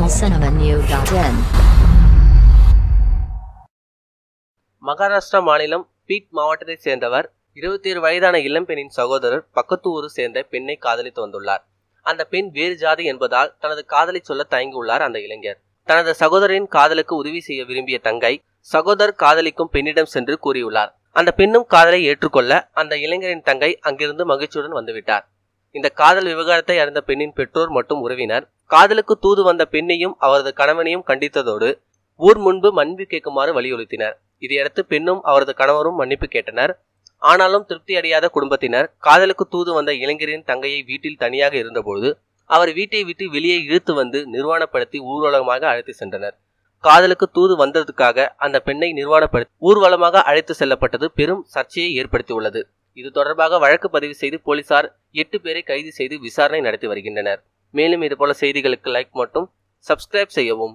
tamilcinemanew.in. Maharashtra மாநிலம் beat மாவட்டத்தைச் சேர்ந்தவர் 27 வயதான இளம்பெண்ணின் சகோதரர் பக்கத்து ஊரை சேர்ந்த பெண்ணை காதலித்து வந்துள்ளார். அந்த பெண் வேறு ஜாதி என்பதால் தனது காதலை சொல்ல தயங்கியுள்ளார் அந்த இளைஞர். தனது சகோதரின் காதலுக்கு உதவி செய்ய விரும்பிய தங்கை சகோதரர் காதலிக்கும் பெண்ணிடம் சென்று கூறியுள்ளார். அந்த பெண்ணும் காதலை ஏற்றுக்கொள்ள அந்த இளைஞரின் தங்கை அங்கிருந்து மகிழ்ச்சியுடன் வந்துவிட்டார். இந்த காதல் விவகாரத்தை அறிந்த பெண்ணின் பெற்றோர் மற்றும் உறவினர் காதலுக்கு தூது வந்த பெண்ணையும் அவரது கணவனையும் கண்டித்ததோடு ஊர் முன்பு மன்னிப்பு கேட்குமாறு வலியுறுத்தினர். இதையடுத்து பெண்ணும் அவரது கணவரும் மன்னிப்பு கேட்டனர். ஆனாலும் திருப்தி அடையாத குடும்பத்தினர் காதலுக்கு தூது வந்த இளைஞரின் தங்கையை வீட்டில் தனியாக இருந்தபோது அவர் வீட்டை விட்டு வெளியே இழுத்து வந்து நிர்வாணப்படுத்தி ஊர்வலமாக அழைத்து சென்றனர். காதலுக்கு தூது வந்ததுக்காக அந்த பெண்ணை நிர்வாணப்படுத்தி ஊர்வலமாக அழைத்து செல்லப்பட்டது பெரும் சர்ச்சையை ஏற்படுத்தியுள்ளது. இது தொடர்பாக வழக்கு பதிவு செய்து போலீசார் 8 பேரை கைது செய்து விசாரணை நடத்தி வருகின்றனர். மேலும் இதுபோல செய்திகளுக்கு லைக் மற்றும் சப்ஸ்கிரைப் செய்யவும்.